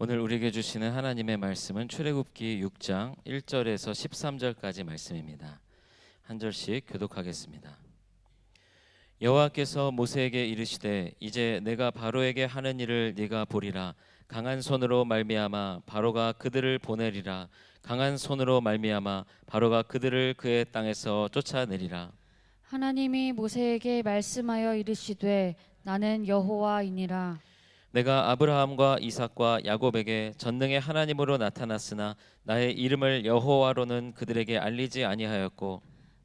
오늘 우리에게 주시는 하나님의 말씀은 출애굽기 6장 1절에서 13절까지 말씀입니다. 한 절씩 교독하겠습니다. 여호와께서 모세에게 이르시되 이제 내가 바로에게 하는 일을 네가 보리라. 강한 손으로 말미암아 바로가 그들을 보내리라. 강한 손으로 말미암아 바로가 그들을 그의 땅에서 쫓아내리라. 하나님이 모세에게 말씀하여 이르시되 나는 여호와이니라. 내가 아브라함과 이삭과 야곱에게 전능의 하나님으로 나타났으나 나의 이름을 여호와로는 그들에게 알리지 아니하였고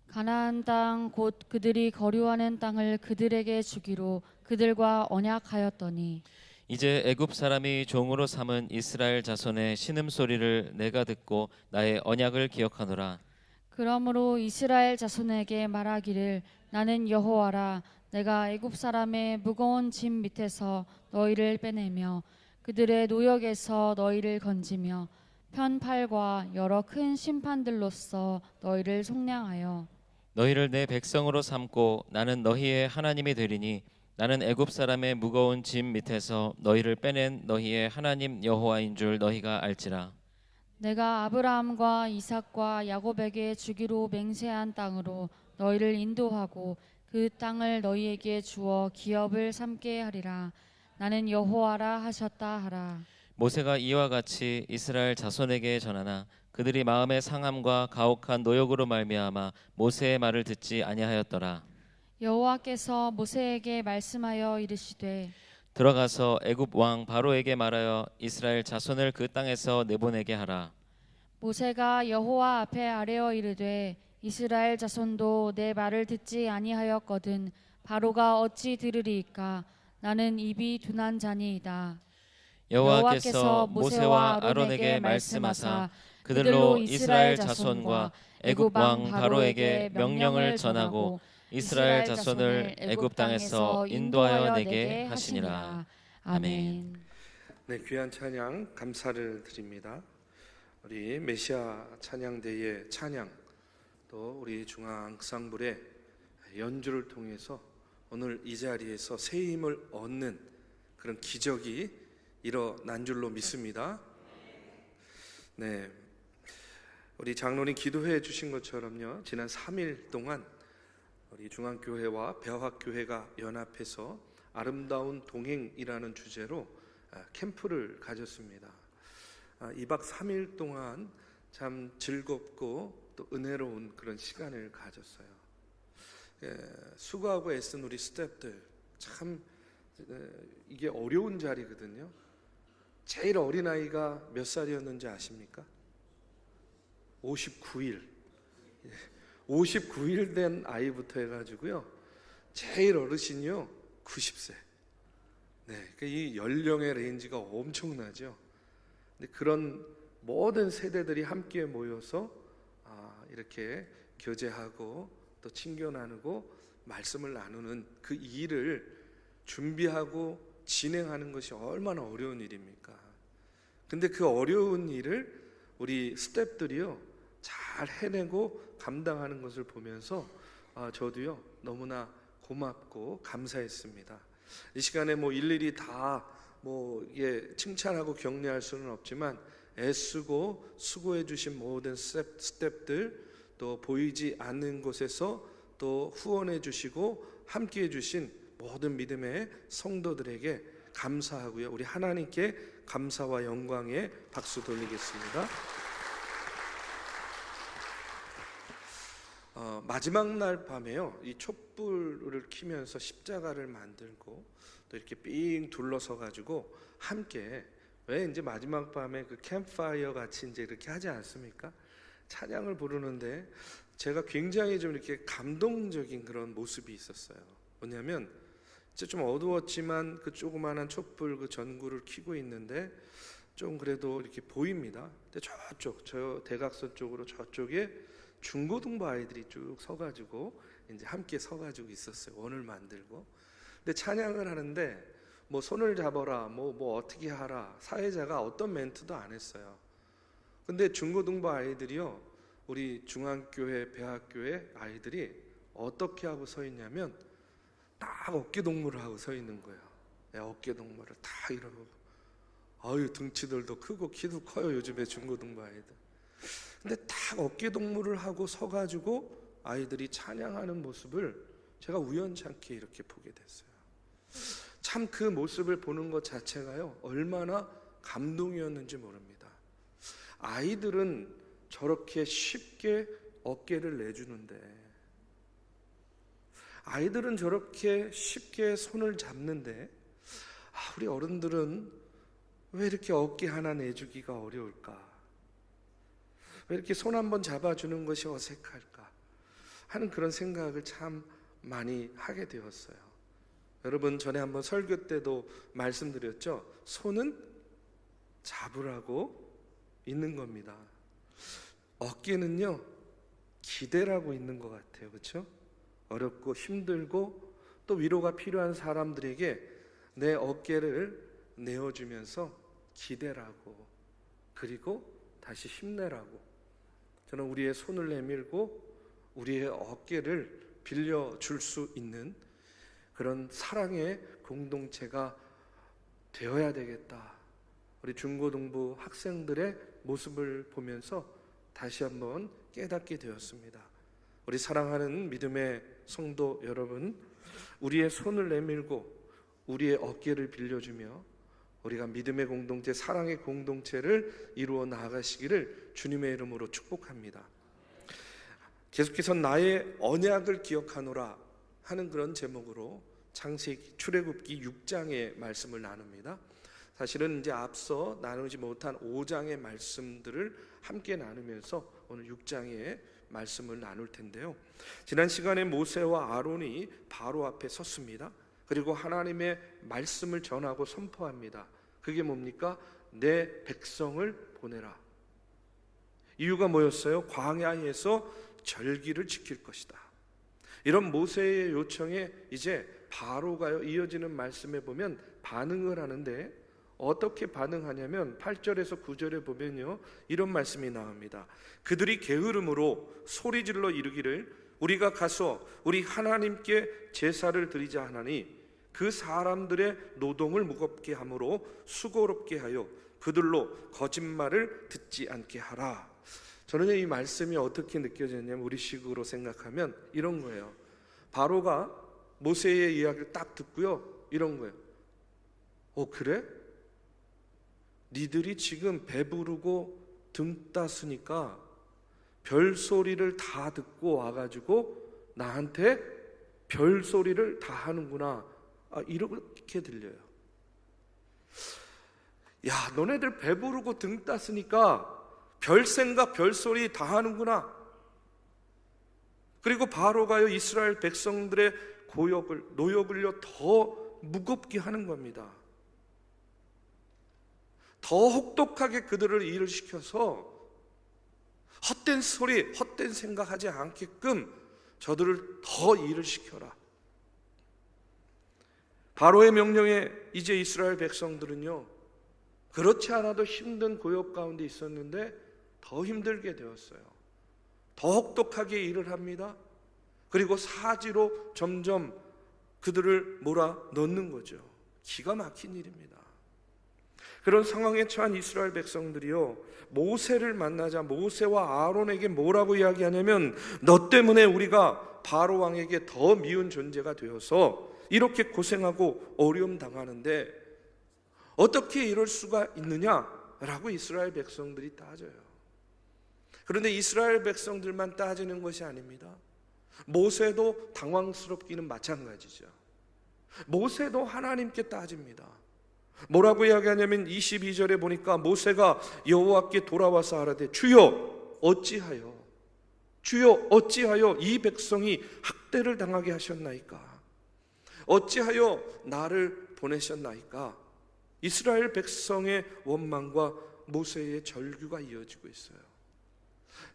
가나안 땅 곧 그들이 거류하는 땅을 그들에게 주기로 그들과 언약하였더니 이제 애굽 사람이 종으로 삼은 이스라엘 자손의 신음소리를 내가 듣고 나의 언약을 기억하노라. 그러므로 이스라엘 자손에게 말하기를 나는 여호와라. 내가 애굽 사람의 무거운 짐 밑에서 너희를 빼내며 그들의 노역에서 너희를 건지며 편팔과 여러 큰 심판들로써 너희를 속량하여 너희를 내 백성으로 삼고 나는 너희의 하나님이 되리니 나는 애굽 사람의 무거운 짐 밑에서 너희를 빼낸 너희의 하나님 여호와인 줄 너희가 알지라. 내가 아브라함과 이삭과 야곱에게 주기로 맹세한 땅으로 너희를 인도하고 그 땅을 너희에게 주어 기업을 삼게 하리라. 나는 여호와라 하셨다 하라. 모세가 이와 같이 이스라엘 자손에게 전하나 그들이 마음의 상함과 가혹한 노역으로 말미암아 모세의 말을 듣지 아니하였더라. 여호와께서 모세에게 말씀하여 이르시되 들어가서 애굽 왕 바로에게 말하여 이스라엘 자손을 그 땅에서 내보내게 하라. 모세가 여호와 앞에 아뢰어 이르되 이스라엘 자손도 내 말을 듣지 아니하였거든 바로가 어찌 들으리이까. 나는 입이 둔한 자니이다. 여호와께서 모세와 아론에게 말씀하사 그들로 이스라엘 자손과 애굽 왕 바로에게 명령을 전하고 이스라엘 자손을 애굽 땅에서 인도하여 내게 하시니라. 아멘. 네, 귀한 찬양 감사를 드립니다. 우리 메시아 찬양대의 찬양 또 우리 중앙상불의 연주를 통해서 오늘 이 자리에서 새 힘을 얻는 그런 기적이 일어난 줄로 믿습니다. 네, 우리 장로님 기도해 주신 것처럼요, 지난 3일 동안 우리 중앙교회와 배화교회가 연합해서 아름다운 동행이라는 주제로 캠프를 가졌습니다. 2박 3일 동안 참 즐겁고 또 은혜로운 그런 시간을 가졌어요. 수고하고 애쓴 우리 스태프들 참 이게 어려운 자리거든요. 제일 어린 아이가 몇 살이었는지 아십니까? 59일 59일 된 아이부터 해가지고요, 제일 어르신이요 90세. 네, 그러니까 이 연령의 레인지가 엄청나죠. 근데 그런 모든 세대들이 함께 모여서 이렇게 교제하고 또 친교 나누고 말씀을 나누는 그 일을 준비하고 진행하는 것이 얼마나 어려운 일입니까? 근데 그 어려운 일을 우리 스태프들이요 잘 해내고 감당하는 것을 보면서 저도요 너무나 고맙고 감사했습니다. 이 시간에 뭐 일일이 다 이게 칭찬하고 격려할 수는 없지만 애쓰고 수고해 주신 모든 스태프들, 또 보이지 않는 곳에서 또 후원해 주시고 함께 해 주신 모든 믿음의 성도들에게 감사하고요, 우리 하나님께 감사와 영광의 박수 돌리겠습니다. 마지막 날 밤에요, 이 촛불을 켜면서 십자가를 만들고 또 이렇게 삥 둘러서 가지고 함께, 왜 이제 마지막 밤에 그 캠프파이어 같이 이제 이렇게 하지 않습니까? 찬양을 부르는데 제가 굉장히 좀 이렇게 감동적인 그런 모습이 있었어요. 뭐냐면 이제 좀 어두웠지만 그 조그마한 촛불 그 전구를 켜고 있는데 좀 그래도 이렇게 보입니다. 근데 저쪽 저 대각선 쪽으로 저쪽에 중고등부 아이들이 쭉 서가지고 이제 함께 서가지고 있었어요. 원을 만들고. 근데 찬양을 하는데 뭐 손을 잡아라, 뭐 어떻게 하라, 사회자가 어떤 멘트도 안 했어요. 근데 중고등부 아이들이요, 우리 중앙교회, 배학교회 아이들이 어떻게 하고 서 있냐면 딱 어깨 동무를 하고 서 있는 거예요. 어깨 동무를 다 이러고 아유 등치들도 크고 키도 커요. 요즘에 중고등부 아이들. 근데 딱 어깨 동무를 하고 서가지고 아이들이 찬양하는 모습을 제가 우연찮게 이렇게 보게 됐어요. 참 그 모습을 보는 것 자체가요 얼마나 감동이었는지 모릅니다. 아이들은 저렇게 쉽게 어깨를 내주는데, 아이들은 저렇게 쉽게 손을 잡는데, 우리 어른들은 왜 이렇게 어깨 하나 내주기가 어려울까? 왜 이렇게 손 한번 잡아주는 것이 어색할까? 하는 그런 생각을 참 많이 하게 되었어요. 여러분, 전에 한번 설교 때도 말씀드렸죠. 손은 잡으라고 있는 겁니다. 어깨는요 기대라고 있는 것 같아요. 그렇죠? 어렵고 힘들고 또 위로가 필요한 사람들에게 내 어깨를 내어주면서 기대라고, 그리고 다시 힘내라고. 저는 우리의 손을 내밀고 우리의 어깨를 빌려줄 수 있는 그런 사랑의 공동체가 되어야 되겠다. 우리 중고등부 학생들의 모습을 보면서 다시 한번 깨닫게 되었습니다. 우리 사랑하는 믿음의 성도 여러분, 우리의 손을 내밀고 우리의 어깨를 빌려주며 우리가 믿음의 공동체, 사랑의 공동체를 이루어 나아가시기를 주님의 이름으로 축복합니다. 계속해서 나의 언약을 기억하노라 하는 그런 제목으로 창세기 출애굽기 6장의 말씀을 나눕니다. 사실은 이제 앞서 나누지 못한 5장의 말씀들을 함께 나누면서 오늘 6장의 말씀을 나눌 텐데요. 지난 시간에 모세와 아론이 바로 앞에 섰습니다. 그리고 하나님의 말씀을 전하고 선포합니다. 그게 뭡니까? 내 백성을 보내라. 이유가 뭐였어요? 광야에서 절기를 지킬 것이다. 이런 모세의 요청에 이제 바로가요 이어지는 말씀에 보면 반응을 하는데, 어떻게 반응하냐면 8절에서 9절에 보면요 이런 말씀이 나옵니다. 그들이 게으름으로 소리질러 이르기를 우리가 가서 우리 하나님께 제사를 드리자 하나니 그 사람들의 노동을 무겁게 함으로 수고롭게 하여 그들로 거짓말을 듣지 않게 하라. 저는 이 말씀이 어떻게 느껴졌냐면 우리식으로 생각하면 이런 거예요. 바로가 모세의 이야기를 딱 듣고요 이런 거예요. 그래? 니들이 지금 배부르고 등 따스니까 별소리를 다 듣고 와가지고 나한테 별소리를 다 하는구나. 이렇게 들려요. 야, 너네들 배부르고 등 따스니까 별생각 별소리 다 하는구나. 그리고 바로가요 이스라엘 백성들의 노역을요 더 무겁게 하는 겁니다. 더 혹독하게 그들을 일을 시켜서 헛된 소리, 헛된 생각하지 않게끔 저들을 더 일을 시켜라. 바로의 명령에 이제 이스라엘 백성들은요 그렇지 않아도 힘든 고역 가운데 있었는데 더 힘들게 되었어요. 더 혹독하게 일을 합니다. 그리고 사지로 점점 그들을 몰아 넣는 거죠. 기가 막힌 일입니다. 그런 상황에 처한 이스라엘 백성들이요 모세를 만나자 모세와 아론에게 뭐라고 이야기하냐면, 너 때문에 우리가 바로 왕에게 더 미운 존재가 되어서 이렇게 고생하고 어려움 당하는데 어떻게 이럴 수가 있느냐라고 이스라엘 백성들이 따져요. 그런데 이스라엘 백성들만 따지는 것이 아닙니다. 모세도 당황스럽기는 마찬가지죠. 모세도 하나님께 따집니다. 뭐라고 이야기하냐면 22절에 보니까 모세가 여호와께 돌아와서 하라되 주여 어찌하여 이 백성이 학대를 당하게 하셨나이까? 어찌하여 나를 보내셨나이까? 이스라엘 백성의 원망과 모세의 절규가 이어지고 있어요.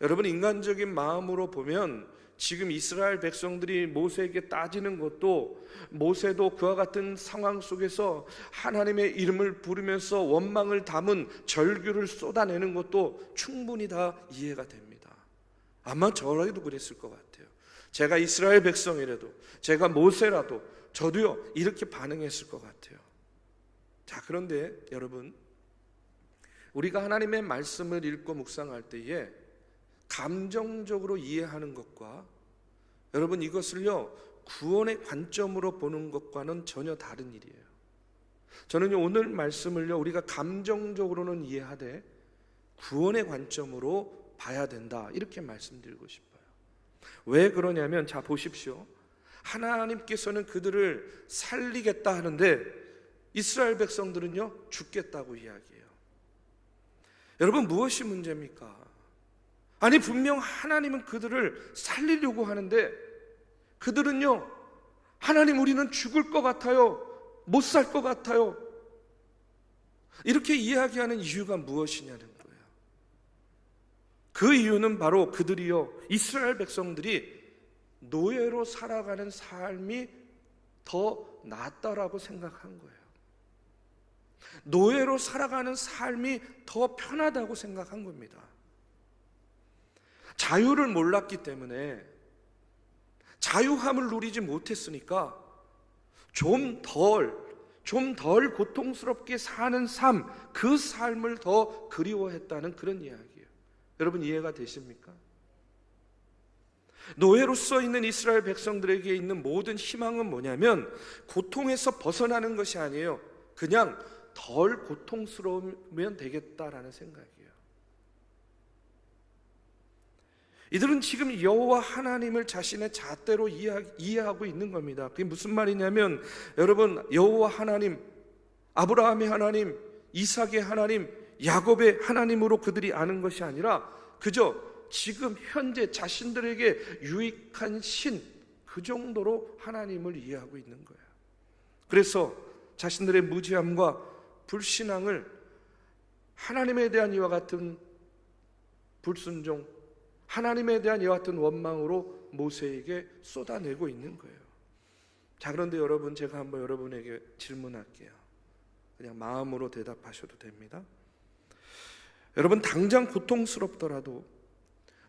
여러분, 인간적인 마음으로 보면 지금 이스라엘 백성들이 모세에게 따지는 것도, 모세도 그와 같은 상황 속에서 하나님의 이름을 부르면서 원망을 담은 절규를 쏟아내는 것도 충분히 다 이해가 됩니다. 아마 저라도 그랬을 것 같아요. 제가 이스라엘 백성이라도, 제가 모세라도 저도요 이렇게 반응했을 것 같아요. 자, 그런데 여러분, 우리가 하나님의 말씀을 읽고 묵상할 때에 감정적으로 이해하는 것과 여러분 이것을요 구원의 관점으로 보는 것과는 전혀 다른 일이에요. 저는요 오늘 말씀을요 우리가 감정적으로는 이해하되 구원의 관점으로 봐야 된다 이렇게 말씀드리고 싶어요. 왜 그러냐면 자 보십시오. 하나님께서는 그들을 살리겠다 하는데 이스라엘 백성들은요 죽겠다고 이야기해요. 여러분 무엇이 문제입니까? 아니 분명 하나님은 그들을 살리려고 하는데 그들은요 하나님 우리는 죽을 것 같아요, 못 살 것 같아요, 이렇게 이야기하는 이유가 무엇이냐는 거예요. 그 이유는 바로 그들이요 이스라엘 백성들이 노예로 살아가는 삶이 더 낫다라고 생각한 거예요. 노예로 살아가는 삶이 더 편하다고 생각한 겁니다. 자유를 몰랐기 때문에 자유함을 누리지 못했으니까 좀 덜 고통스럽게 사는 삶, 그 삶을 더 그리워했다는 그런 이야기예요. 여러분 이해가 되십니까? 노예로서 있는 이스라엘 백성들에게 있는 모든 희망은 뭐냐면 고통에서 벗어나는 것이 아니에요. 그냥 덜 고통스러우면 되겠다라는 생각이에요. 이들은 지금 여호와 하나님을 자신의 잣대로 이해하고 있는 겁니다. 그게 무슨 말이냐면 여러분 여호와 하나님, 아브라함의 하나님, 이삭의 하나님, 야곱의 하나님으로 그들이 아는 것이 아니라 그저 지금 현재 자신들에게 유익한 신, 그 정도로 하나님을 이해하고 있는 거예요. 그래서 자신들의 무지함과 불신앙을 하나님에 대한 이와 같은 불순종, 하나님에 대한 이와 같은 원망으로 모세에게 쏟아내고 있는 거예요. 자, 그런데 여러분 제가 한번 여러분에게 질문할게요. 그냥 마음으로 대답하셔도 됩니다. 여러분 당장 고통스럽더라도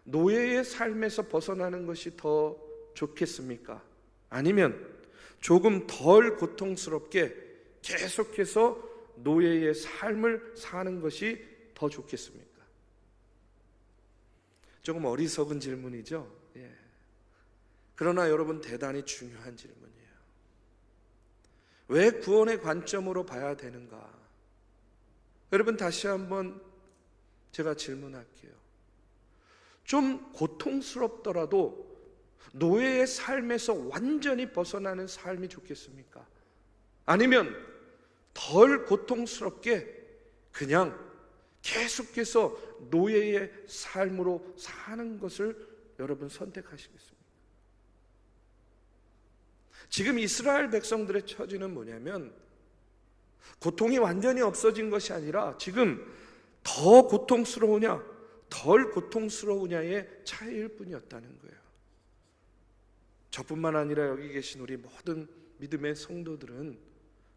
노예의 삶에서 벗어나는 것이 더 좋겠습니까? 아니면 조금 덜 고통스럽게 계속해서 노예의 삶을 사는 것이 더 좋겠습니까? 조금 어리석은 질문이죠. 예. 그러나 여러분 대단히 중요한 질문이에요. 왜 구원의 관점으로 봐야 되는가? 여러분 다시 한번 제가 질문할게요. 좀 고통스럽더라도 노예의 삶에서 완전히 벗어나는 삶이 좋겠습니까? 아니면 덜 고통스럽게 그냥 계속해서 노예의 삶으로 사는 것을 여러분 선택하시겠습니까? 지금 이스라엘 백성들의 처지는 뭐냐면 고통이 완전히 없어진 것이 아니라 지금 더 고통스러우냐 덜 고통스러우냐의 차이일 뿐이었다는 거예요. 저뿐만 아니라 여기 계신 우리 모든 믿음의 성도들은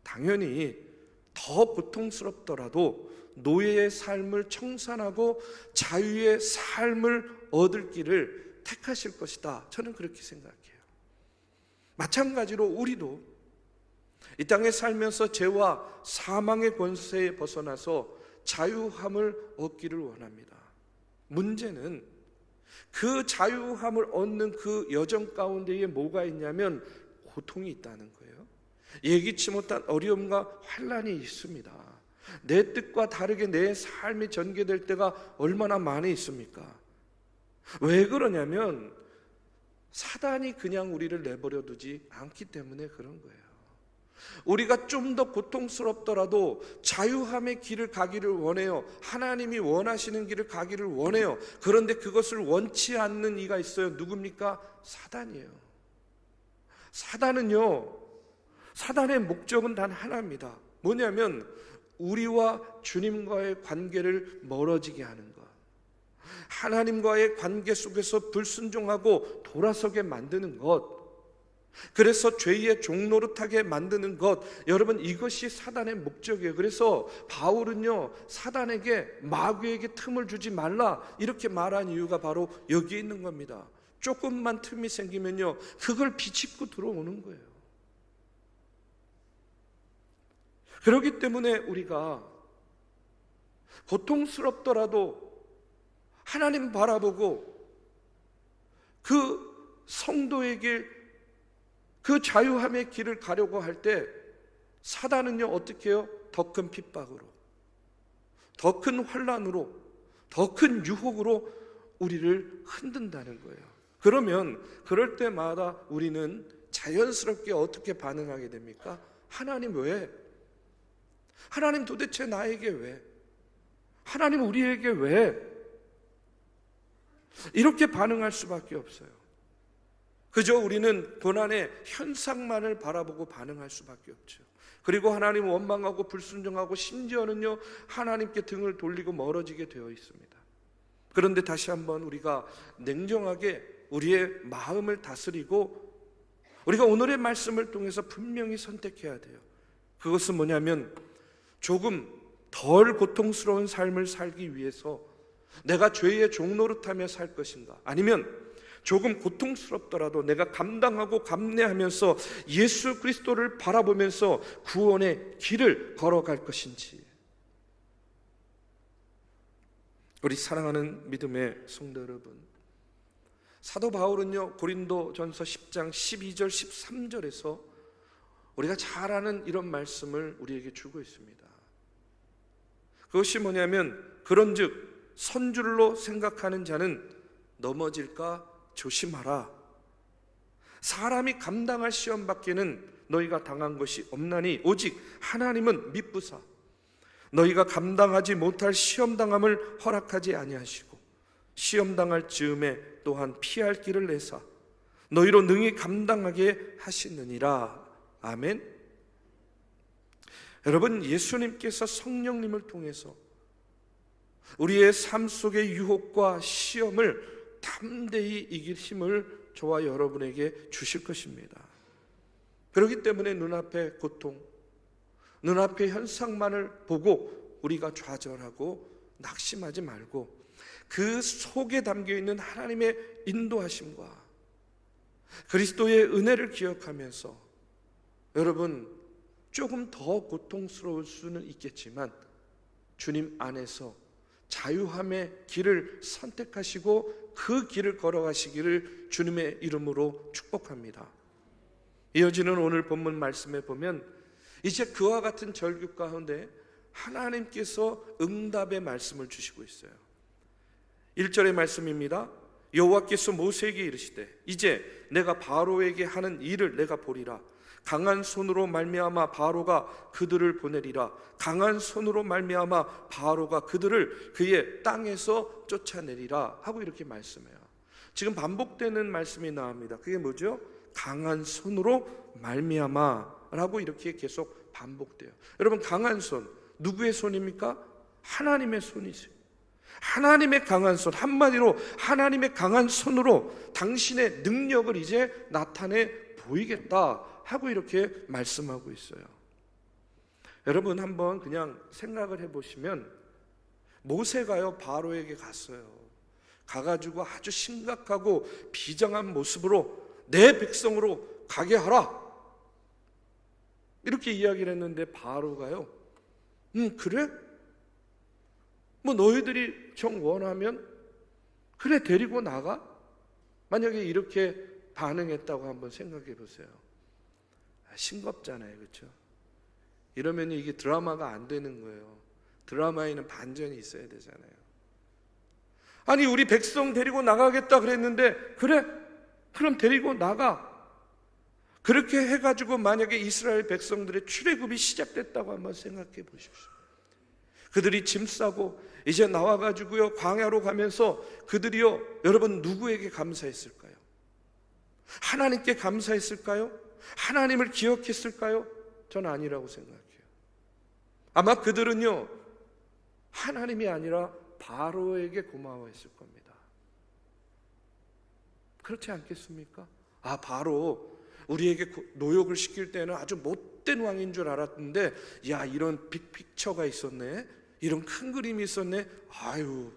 당연히 더 고통스럽더라도 노예의 삶을 청산하고 자유의 삶을 얻을 길을 택하실 것이다. 저는 그렇게 생각해요. 마찬가지로 우리도 이 땅에 살면서 죄와 사망의 권세에 벗어나서 자유함을 얻기를 원합니다. 문제는 그 자유함을 얻는 그 여정 가운데에 뭐가 있냐면 고통이 있다는 거예요. 예기치 못한 어려움과 환난이 있습니다. 내 뜻과 다르게 내 삶이 전개될 때가 얼마나 많이 있습니까? 왜 그러냐면 사단이 그냥 우리를 내버려 두지 않기 때문에 그런 거예요. 우리가 좀 더 고통스럽더라도 자유함의 길을 가기를 원해요. 하나님이 원하시는 길을 가기를 원해요. 그런데 그것을 원치 않는 이가 있어요. 누굽니까? 사단이에요. 사단의 목적은 단 하나입니다. 뭐냐면 우리와 주님과의 관계를 멀어지게 하는 것, 하나님과의 관계 속에서 불순종하고 돌아서게 만드는 것, 그래서 죄의 종노릇하게 만드는 것, 여러분 이것이 사단의 목적이에요. 그래서 바울은요 사단에게, 마귀에게 틈을 주지 말라 이렇게 말한 이유가 바로 여기에 있는 겁니다. 조금만 틈이 생기면요 그걸 비집고 들어오는 거예요. 그렇기 때문에 우리가 고통스럽더라도 하나님 바라보고 그 성도에게 그 자유함의 길을 가려고 할 때 사단은요 어떻게 해요? 더 큰 핍박으로, 더 큰 환난으로, 더 큰 유혹으로 우리를 흔든다는 거예요. 그러면 그럴 때마다 우리는 자연스럽게 어떻게 반응하게 됩니까? 하나님 왜? 하나님 도대체 나에게 왜? 하나님 우리에게 왜? 이렇게 반응할 수밖에 없어요. 그저 우리는 고난의 현상만을 바라보고 반응할 수밖에 없죠. 그리고 하나님을 원망하고 불순종하고 심지어는요 하나님께 등을 돌리고 멀어지게 되어 있습니다. 그런데 다시 한번 우리가 냉정하게 우리의 마음을 다스리고 우리가 오늘의 말씀을 통해서 분명히 선택해야 돼요. 그것은 뭐냐면 조금 덜 고통스러운 삶을 살기 위해서 내가 죄의 종노릇하며 살 것인가, 아니면 조금 고통스럽더라도 내가 감당하고 감내하면서 예수 그리스도를 바라보면서 구원의 길을 걸어갈 것인지. 우리 사랑하는 믿음의 성도 여러분, 사도 바울은요 고린도전서 10장 12절 13절에서 우리가 잘 아는 이런 말씀을 우리에게 주고 있습니다. 그것이 뭐냐면 그런즉 선줄로 생각하는 자는 넘어질까 조심하라. 사람이 감당할 시험 밖에는 너희가 당한 것이 없나니 오직 하나님은 미쁘사 너희가 감당하지 못할 시험 당함을 허락하지 아니하시고 시험 당할 즈음에 또한 피할 길을 내사 너희로 능히 감당하게 하시느니라. 아멘. 여러분, 예수님께서 성령님을 통해서 우리의 삶 속의 유혹과 시험을 담대히 이길 힘을 저와 여러분에게 주실 것입니다. 그렇기 때문에 눈앞의 고통, 눈앞의 현상만을 보고 우리가 좌절하고 낙심하지 말고 그 속에 담겨있는 하나님의 인도하심과 그리스도의 은혜를 기억하면서 여러분 조금 더 고통스러울 수는 있겠지만 주님 안에서 자유함의 길을 선택하시고 그 길을 걸어가시기를 주님의 이름으로 축복합니다. 이어지는 오늘 본문 말씀에 보면 이제 그와 같은 절규 가운데 하나님께서 응답의 말씀을 주시고 있어요. 1절의 말씀입니다. 여호와께서 모세에게 이르시되 이제 내가 바로에게 하는 일을 내가 보리라. 강한 손으로 말미암아 바로가 그들을 보내리라. 강한 손으로 말미암아 바로가 그들을 그의 땅에서 쫓아내리라 하고 이렇게 말씀해요. 지금 반복되는 말씀이 나옵니다. 그게 뭐죠? 강한 손으로 말미암아 라고 이렇게 계속 반복돼요. 여러분, 강한 손, 누구의 손입니까? 하나님의 손이세요. 하나님의 강한 손, 한마디로 하나님의 강한 손으로 당신의 능력을 이제 나타내 보이겠다 하고 이렇게 말씀하고 있어요. 여러분, 한번 그냥 생각을 해보시면 모세가요 바로에게 갔어요. 가가지고 아주 심각하고 비장한 모습으로 내 백성으로 가게 하라 이렇게 이야기를 했는데 바로가요 그래? 뭐 너희들이 정 원하면 그래 데리고 나가? 만약에 이렇게 반응했다고 한번 생각해 보세요. 싱겁잖아요, 그렇죠? 이러면 이게 드라마가 안 되는 거예요. 드라마에는 반전이 있어야 되잖아요. 아니 우리 백성 데리고 나가겠다 그랬는데 그래? 그럼 데리고 나가. 그렇게 해가지고 만약에 이스라엘 백성들의 출애굽이 시작됐다고 한번 생각해 보십시오. 그들이 짐 싸고 이제 나와가지고요 광야로 가면서 그들이요 여러분 누구에게 감사했을까요? 하나님께 감사했을까요? 하나님을 기억했을까요? 저는 아니라고 생각해요. 아마 그들은요 하나님이 아니라 바로에게 고마워했을 겁니다. 그렇지 않겠습니까? 아, 바로 우리에게 노역을 시킬 때는 아주 못된 왕인 줄 알았는데 야 이런 빅픽처가 있었네, 이런 큰 그림이 있었네, 아유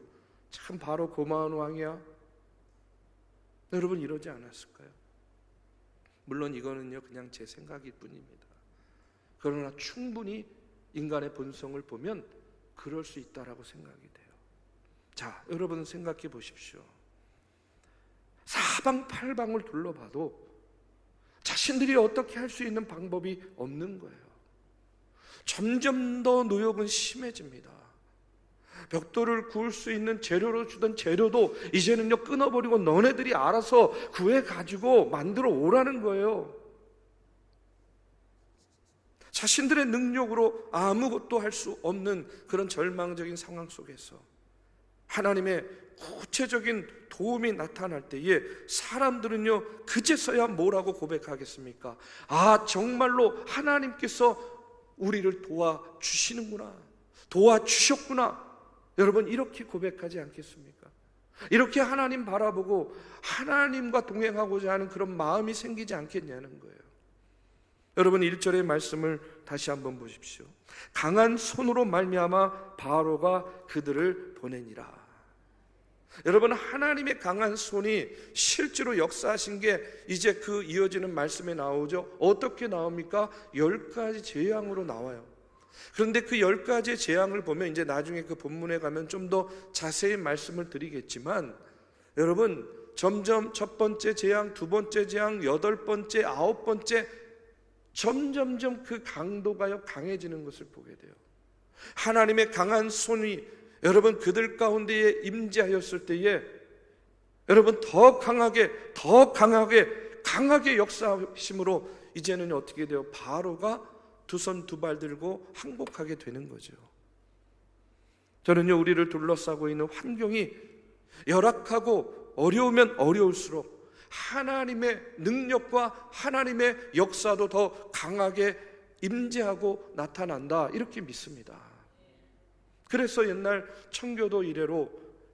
참 바로 고마운 왕이야. 여러분 이러지 않았을까요? 물론 이거는요 그냥 제 생각일 뿐입니다. 그러나 충분히 인간의 본성을 보면 그럴 수 있다라고 생각이 돼요. 자, 여러분 생각해 보십시오. 사방팔방을 둘러봐도 자신들이 어떻게 할 수 있는 방법이 없는 거예요. 점점 더 노역은 심해집니다. 벽돌을 구울 수 있는 재료로 주던 재료도 이제는요 끊어버리고 너네들이 알아서 구해가지고 만들어 오라는 거예요. 자신들의 능력으로 아무것도 할 수 없는 그런 절망적인 상황 속에서 하나님의 구체적인 도움이 나타날 때에 사람들은요 그제서야 뭐라고 고백하겠습니까? 아, 정말로 하나님께서 우리를 도와주시는구나, 도와주셨구나. 여러분, 이렇게 고백하지 않겠습니까? 이렇게 하나님 바라보고 하나님과 동행하고자 하는 그런 마음이 생기지 않겠냐는 거예요. 여러분, 1절의 말씀을 다시 한번 보십시오. 강한 손으로 말미암아 바로가 그들을 보내니라. 여러분, 하나님의 강한 손이 실제로 역사하신 게 이제 그 이어지는 말씀에 나오죠. 어떻게 나옵니까? 10가지 재앙으로 나와요. 그런데 그 10가지의 재앙을 보면 이제 나중에 그 본문에 가면 좀 더 자세히 말씀을 드리겠지만, 여러분, 점점 첫 번째 재앙, 두 번째 재앙, 8번째, 9번째 점점점 그 강도가 강해지는 것을 보게 돼요. 하나님의 강한 손이 여러분 그들 가운데에 임재하였을 때에 여러분 더 강하게 역사하심으로 이제는 어떻게 돼요? 바로가 두 손 두 발 들고 항복하게 되는 거죠. 저는요 우리를 둘러싸고 있는 환경이 열악하고 어려우면 어려울수록 하나님의 능력과 하나님의 역사도 더 강하게 임재하고 나타난다, 이렇게 믿습니다. 그래서 옛날 청교도 이래로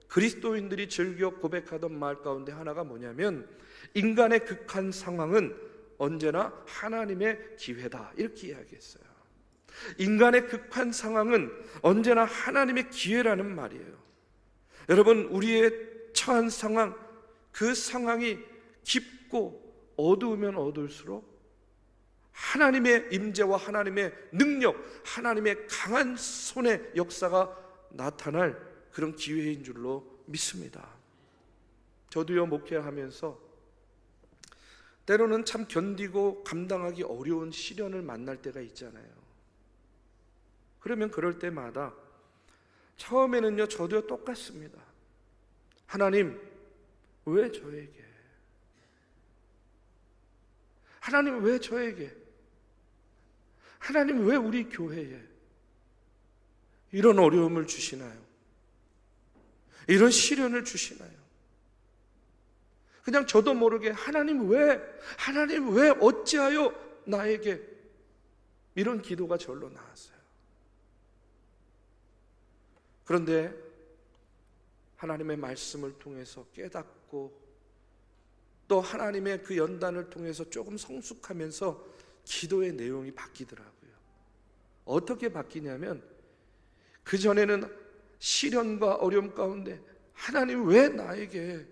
그리스도인들이 즐겨 고백하던 말 가운데 하나가 뭐냐면, 인간의 극한 상황은 언제나 하나님의 기회다, 이렇게 이야기했어요. 인간의 극한 상황은 언제나 하나님의 기회라는 말이에요. 여러분, 우리의 처한 상황, 그 상황이 깊고 어두우면 어두울수록 하나님의 임재와 하나님의 능력, 하나님의 강한 손의 역사가 나타날 그런 기회인 줄로 믿습니다. 저도요 목회하면서 때로는 참 견디고 감당하기 어려운 시련을 만날 때가 있잖아요. 그러면 그럴 때마다 처음에는요 저도요 똑같습니다. 하나님, 왜 저에게? 하나님, 왜 저에게? 하나님, 왜 우리 교회에 이런 어려움을 주시나요? 이런 시련을 주시나요? 그냥 저도 모르게 하나님 왜 어찌하여 나에게, 이런 기도가 절로 나왔어요. 그런데 하나님의 말씀을 통해서 깨닫고 또 하나님의 그 연단을 통해서 조금 성숙하면서 기도의 내용이 바뀌더라고요. 어떻게 바뀌냐면, 그전에는 시련과 어려움 가운데 하나님 왜 나에게,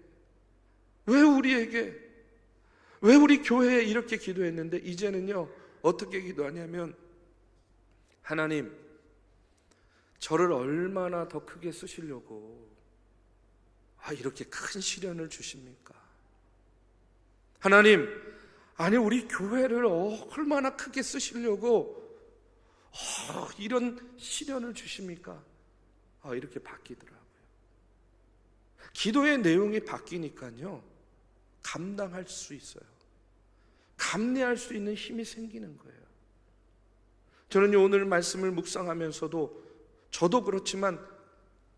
왜 우리에게, 왜 우리 교회에 이렇게 기도했는데, 이제는요 어떻게 기도하냐면, 하나님, 저를 얼마나 더 크게 쓰시려고 이렇게 큰 시련을 주십니까? 하나님, 아니 우리 교회를 얼마나 크게 쓰시려고 이런 시련을 주십니까? 이렇게 바뀌더라고요. 기도의 내용이 바뀌니까요 감당할 수 있어요. 감내할 수 있는 힘이 생기는 거예요. 저는요 오늘 말씀을 묵상하면서도 저도 그렇지만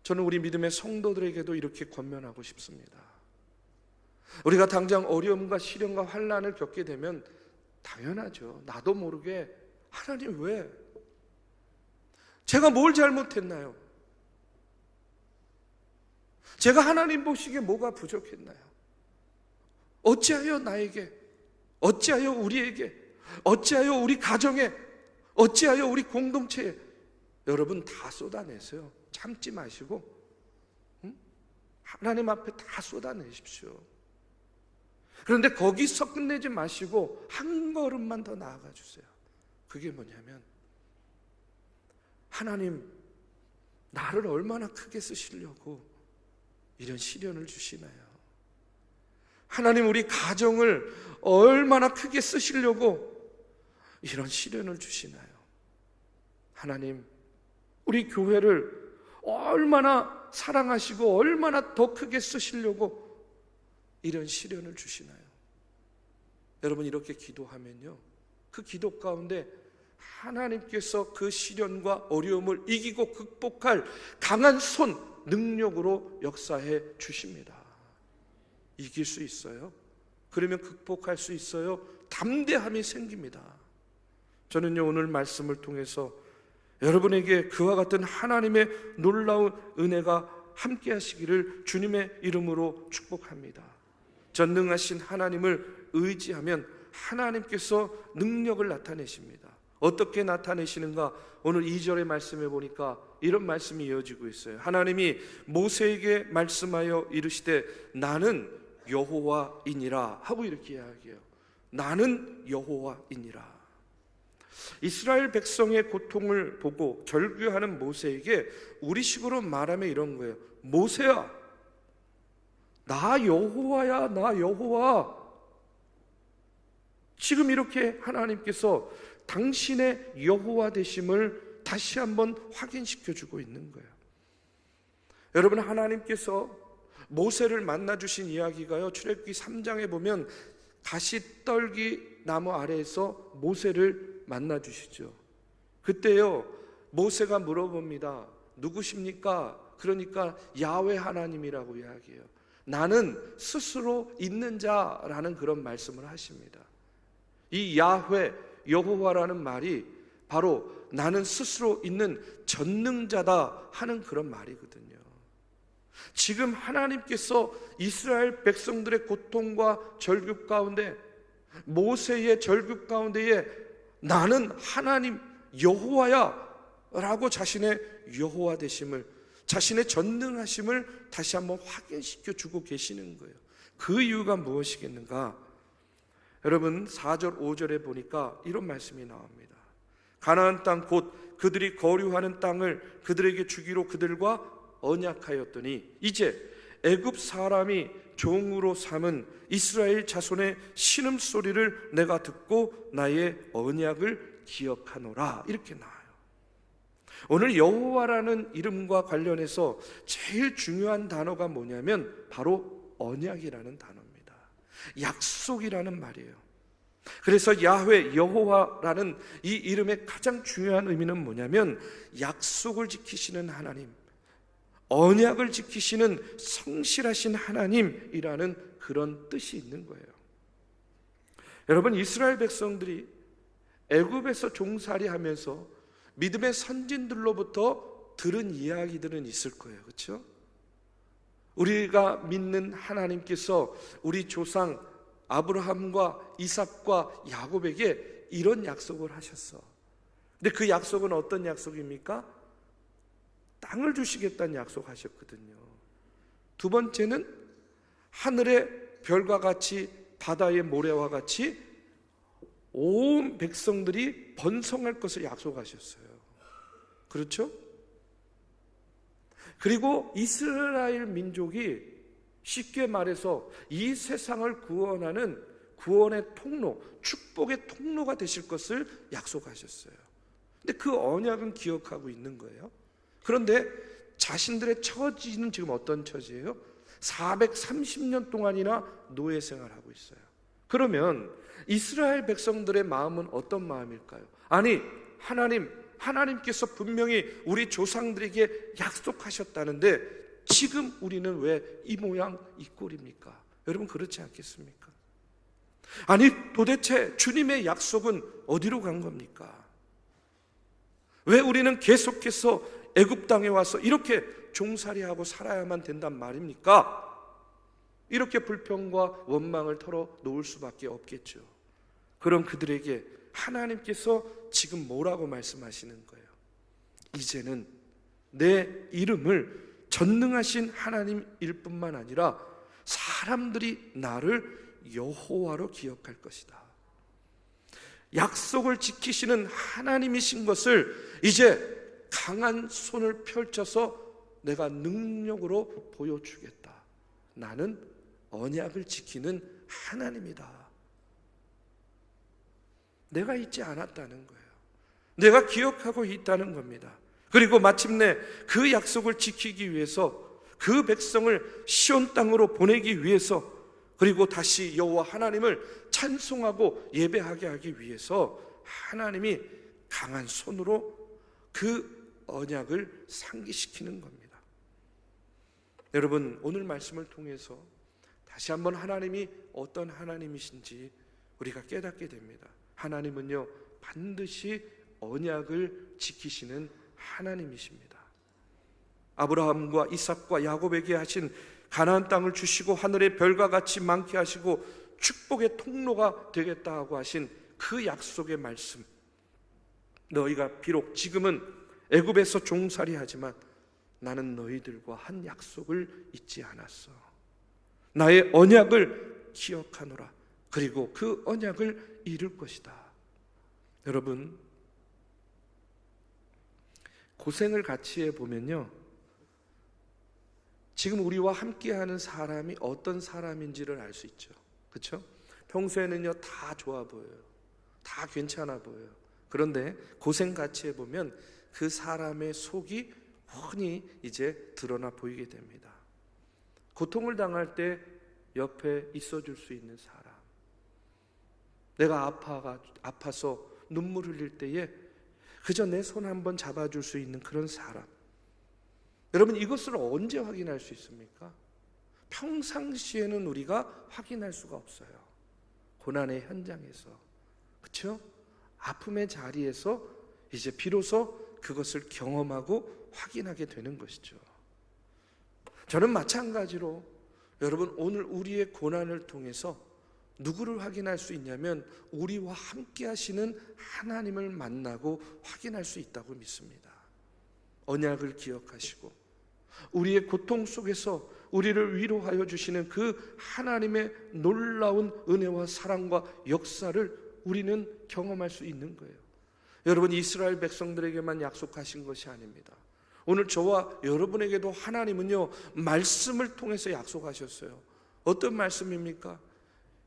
저는 우리 믿음의 성도들에게도 이렇게 권면하고 싶습니다. 우리가 당장 어려움과 시련과 환난을 겪게 되면 당연하죠. 나도 모르게 하나님 왜? 제가 뭘 잘못했나요? 제가 하나님 보시기에 뭐가 부족했나요? 어찌하여 나에게, 어찌하여 우리에게, 어찌하여 우리 가정에, 어찌하여 우리 공동체에, 여러분 다 쏟아내세요. 참지 마시고 하나님 앞에 다 쏟아내십시오. 그런데 거기서 끝내지 마시고 한 걸음만 더 나아가 주세요. 그게 뭐냐면, 하나님, 나를 얼마나 크게 쓰시려고 이런 시련을 주시나요? 하나님 우리 가정을 얼마나 크게 쓰시려고 이런 시련을 주시나요? 하나님 우리 교회를 얼마나 사랑하시고 얼마나 더 크게 쓰시려고 이런 시련을 주시나요? 여러분 이렇게 기도하면요, 그 기도 가운데 하나님께서 그 시련과 어려움을 이기고 극복할 강한 손, 능력으로 역사해 주십니다. 이길 수 있어요? 그러면 극복할 수 있어요? 담대함이 생깁니다. 저는요 오늘 말씀을 통해서 여러분에게 그와 같은 하나님의 놀라운 은혜가 함께 하시기를 주님의 이름으로 축복합니다. 전능하신 하나님을 의지하면 하나님께서 능력을 나타내십니다. 어떻게 나타내시는가? 오늘 2절의 말씀에 보니까 이런 말씀이 이어지고 있어요. 하나님이 모세에게 말씀하여 이르시되 나는 여호와이니라 하고 이렇게 이야기해요. 나는 여호와이니라. 이스라엘 백성의 고통을 보고 절규하는 모세에게 우리식으로 말하면 이런 거예요. 모세야, 나 여호와야, 나 여호와. 지금 이렇게 하나님께서 당신의 여호와 되심을 다시 한번 확인시켜 주고 있는 거예요. 여러분 하나님께서 모세를 만나 주신 이야기가요, 출애굽기 3장에 보면 가시떨기 나무 아래에서 모세를 만나 주시죠. 그때요 모세가 물어봅니다. 누구십니까? 그러니까 야훼 하나님이라고 이야기해요. 나는 스스로 있는 자라는 그런 말씀을 하십니다. 이 야훼, 여호와라는 말이 바로 나는 스스로 있는 전능자다 하는 그런 말이거든요. 지금 하나님께서 이스라엘 백성들의 고통과 절규 가운데, 모세의 절규 가운데에 나는 하나님 여호와야 라고 자신의 여호와 되심을, 자신의 전능하심을 다시 한번 확인시켜 주고 계시는 거예요. 그 이유가 무엇이겠는가? 여러분 4절 5절에 보니까 이런 말씀이 나옵니다. 가나안 땅 곧 그들이 거류하는 땅을 그들에게 주기로 그들과 언약하였더니 이제 애굽 사람이 종으로 삼은 이스라엘 자손의 신음소리를 내가 듣고 나의 언약을 기억하노라. 이렇게 나와요. 오늘 여호와라는 이름과 관련해서 제일 중요한 단어가 뭐냐면 바로 언약이라는 단어입니다. 약속이라는 말이에요. 그래서 야훼, 여호와라는 이 이름의 가장 중요한 의미는 뭐냐면 약속을 지키시는 하나님, 언약을 지키시는 성실하신 하나님이라는 그런 뜻이 있는 거예요. 여러분 이스라엘 백성들이 애굽에서 종살이하면서 믿음의 선진들로부터 들은 이야기들은 있을 거예요. 그렇죠? 우리가 믿는 하나님께서 우리 조상 아브라함과 이삭과 야곱에게 이런 약속을 하셨어. 근데 그 약속은 어떤 약속입니까? 땅을 주시겠다는 약속하셨거든요. 두 번째는 하늘의 별과 같이 바다의 모래와 같이 온 백성들이 번성할 것을 약속하셨어요. 그렇죠? 그리고 이스라엘 민족이 쉽게 말해서 이 세상을 구원하는 구원의 통로, 축복의 통로가 되실 것을 약속하셨어요. 근데 그 언약은 기억하고 있는 거예요. 그런데 자신들의 처지는 지금 어떤 처지예요? 430년 동안이나 노예 생활하고 있어요. 그러면 이스라엘 백성들의 마음은 어떤 마음일까요? 아니 하나님께서 분명히 우리 조상들에게 약속하셨다는데 지금 우리는 왜 이 모양 이 꼴입니까? 여러분 그렇지 않겠습니까? 아니 도대체 주님의 약속은 어디로 간 겁니까? 왜 우리는 계속해서 애굽 땅에 와서 이렇게 종살이하고 살아야만 된단 말입니까? 이렇게 불평과 원망을 털어 놓을 수밖에 없겠죠. 그럼 그들에게 하나님께서 지금 뭐라고 말씀하시는 거예요? 이제는 내 이름을 전능하신 하나님일 뿐만 아니라 사람들이 나를 여호와로 기억할 것이다. 약속을 지키시는 하나님이신 것을 이제 강한 손을 펼쳐서 내가 능력으로 보여주겠다. 나는 언약을 지키는 하나님이다. 내가 잊지 않았다는 거예요. 내가 기억하고 있다는 겁니다. 그리고 마침내 그 약속을 지키기 위해서, 그 백성을 시온 땅으로 보내기 위해서, 그리고 다시 여호와 하나님을 찬송하고 예배하게 하기 위해서 하나님이 강한 손으로 그 언약을 상기시키는 겁니다. 여러분, 오늘 말씀을 통해서 다시 한번 하나님이 어떤 하나님이신지 우리가 깨닫게 됩니다. 하나님은요, 반드시 언약을 지키시는 하나님이십니다. 아브라함과 이삭과 야곱에게 하신 가나안 땅을 주시고 하늘의 별과 같이 많게 하시고 축복의 통로가 되겠다 하고 하신 그 약속의 말씀, 너희가 비록 지금은 애굽에서 종살이하지만 나는 너희들과 한 약속을 잊지 않았어. 나의 언약을 기억하노라. 그리고 그 언약을 이룰 것이다. 여러분, 고생을 같이 해보면요, 지금 우리와 함께하는 사람이 어떤 사람인지를 알 수 있죠. 그렇죠? 평소에는요 다 좋아 보여요. 다 괜찮아 보여요. 그런데 고생 같이 해보면 그 사람의 속이 훤히 이제 드러나 보이게 됩니다. 고통을 당할 때 옆에 있어줄 수 있는 사람, 내가 아파서 눈물 흘릴 때에 그저 내 손 한번 잡아줄 수 있는 그런 사람. 여러분, 이것을 언제 확인할 수 있습니까? 평상시에는 우리가 확인할 수가 없어요. 고난의 현장에서, 그렇죠? 아픔의 자리에서 이제 비로소 그것을 경험하고 확인하게 되는 것이죠. 저는 마찬가지로 여러분, 오늘 우리의 고난을 통해서 누구를 확인할 수 있냐면 우리와 함께 하시는 하나님을 만나고 확인할 수 있다고 믿습니다. 언약을 기억하시고 우리의 고통 속에서 우리를 위로하여 주시는 그 하나님의 놀라운 은혜와 사랑과 역사를 우리는 경험할 수 있는 거예요. 여러분, 이스라엘 백성들에게만 약속하신 것이 아닙니다. 오늘 저와 여러분에게도 하나님은요, 말씀을 통해서 약속하셨어요. 어떤 말씀입니까?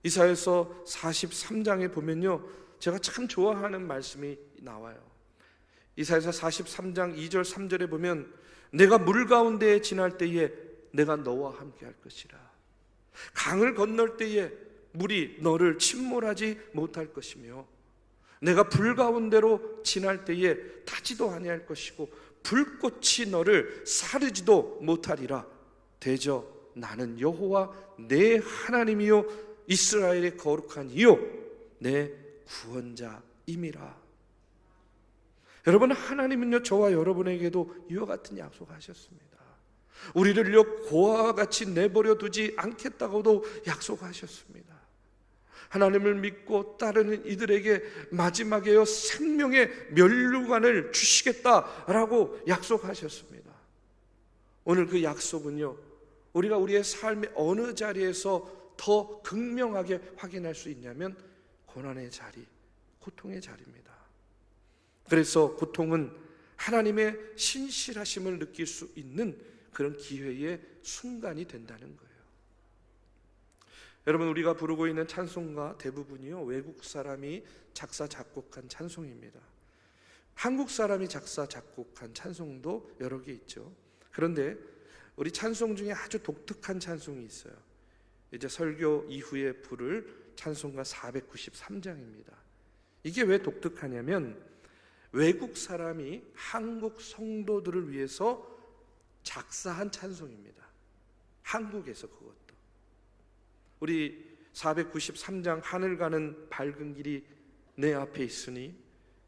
이사야서 43장에 보면요, 제가 참 좋아하는 말씀이 나와요. 이사야서 43장 2절 3절에 보면 내가 물 가운데에 지날 때에 내가 너와 함께 할 것이라. 강을 건널 때에 물이 너를 침몰하지 못할 것이며 내가 불 가운데로 지날 때에 타지도 아니할 것이고 불꽃이 너를 사르지도 못하리라. 대저 나는 여호와 내 하나님이요 이스라엘의 거룩한 이요 내 구원자임이라. 여러분, 하나님은요 저와 여러분에게도 이와 같은 약속하셨습니다. 우리를요 고아와 같이 내버려 두지 않겠다고도 약속하셨습니다. 하나님을 믿고 따르는 이들에게 마지막에요 생명의 면류관을 주시겠다라고 약속하셨습니다. 오늘 그 약속은요 우리가 우리의 삶의 어느 자리에서 더 극명하게 확인할 수 있냐면 고난의 자리, 고통의 자리입니다. 그래서 고통은 하나님의 신실하심을 느낄 수 있는 그런 기회의 순간이 된다는 거예요. 여러분, 우리가 부르고 있는 찬송가 대부분이요 외국 사람이 작사 작곡한 찬송입니다. 한국 사람이 작사 작곡한 찬송도 여러 개 있죠. 그런데 우리 찬송 중에 아주 독특한 찬송이 있어요. 이제 설교 이후에 부를 찬송가 493장입니다. 이게 왜 독특하냐면 외국 사람이 한국 성도들을 위해서 작사한 찬송입니다. 한국에서 그것도. 우리 493장 하늘 가는 밝은 길이 내 앞에 있으니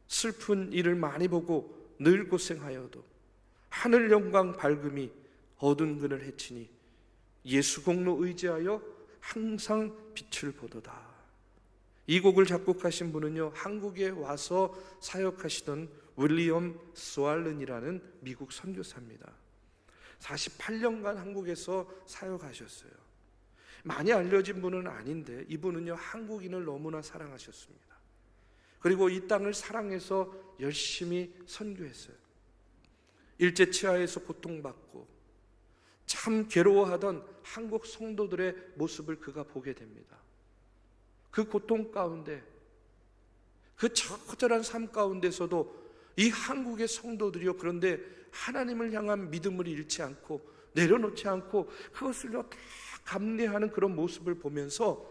슬픈 일을 많이 보고 늘 고생하여도 하늘 영광 밝음이 어두운 그늘 해치니 예수 공로 의지하여 항상 빛을 보도다. 이 곡을 작곡하신 분은요 한국에 와서 사역하시던 윌리엄 스왈른이라는 미국 선교사입니다. 48년간 한국에서 사역하셨어요. 많이 알려진 분은 아닌데 이분은요 한국인을 너무나 사랑하셨습니다. 그리고 이 땅을 사랑해서 열심히 선교했어요. 일제 치하에서 고통받고 참 괴로워하던 한국 성도들의 모습을 그가 보게 됩니다. 그 고통 가운데, 그 처절한 삶 가운데서도 이 한국의 성도들이요, 그런데 하나님을 향한 믿음을 잃지 않고 내려놓지 않고 그것을요 다 감내하는 그런 모습을 보면서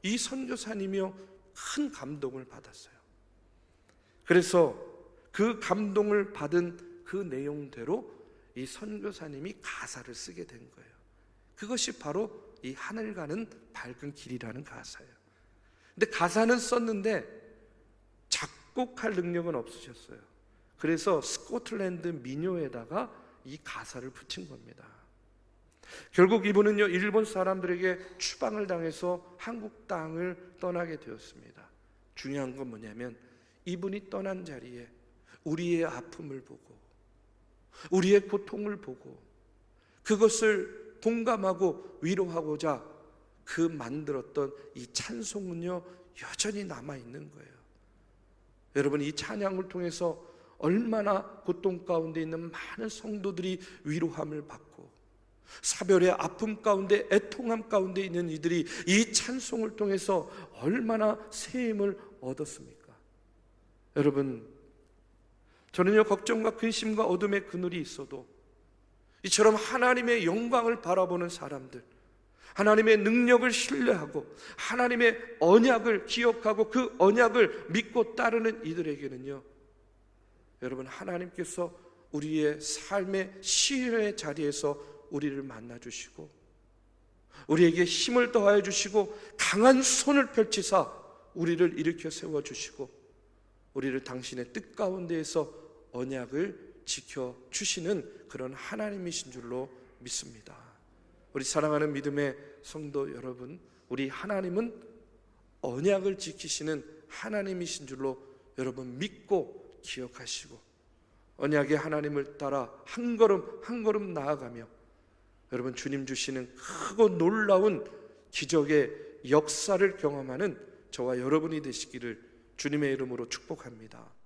이 선교사님이요 큰 감동을 받았어요. 그래서 그 감동을 받은 그 내용대로 이 선교사님이 가사를 쓰게 된 거예요. 그것이 바로 이 하늘 가는 밝은 길이라는 가사예요. 근데 가사는 썼는데 작곡할 능력은 없으셨어요. 그래서 스코틀랜드 민요에다가 이 가사를 붙인 겁니다. 결국 이분은요 일본 사람들에게 추방을 당해서 한국 땅을 떠나게 되었습니다. 중요한 건 뭐냐면 이분이 떠난 자리에 우리의 아픔을 보고 우리의 고통을 보고 그것을 공감하고 위로하고자 그 만들었던 이 찬송은요 여전히 남아있는 거예요. 여러분, 이 찬양을 통해서 얼마나 고통 가운데 있는 많은 성도들이 위로함을 받고 사별의 아픔 가운데 애통함 가운데 있는 이들이 이 찬송을 통해서 얼마나 새 힘을 얻었습니까? 여러분, 저는요 걱정과 근심과 어둠의 그늘이 있어도 이처럼 하나님의 영광을 바라보는 사람들, 하나님의 능력을 신뢰하고 하나님의 언약을 기억하고 그 언약을 믿고 따르는 이들에게는요, 여러분, 하나님께서 우리의 삶의 시련의 자리에서 우리를 만나주시고 우리에게 힘을 더하여 주시고 강한 손을 펼치사 우리를 일으켜 세워주시고 우리를 당신의 뜻 가운데에서 언약을 지켜주시는 그런 하나님이신 줄로 믿습니다. 우리 사랑하는 믿음의 성도 여러분, 우리 하나님은 언약을 지키시는 하나님이신 줄로 여러분 믿고 기억하시고 언약의 하나님을 따라 한 걸음 한 걸음 나아가며 여러분 주님 주시는 크고 놀라운 기적의 역사를 경험하는 저와 여러분이 되시기를 주님의 이름으로 축복합니다.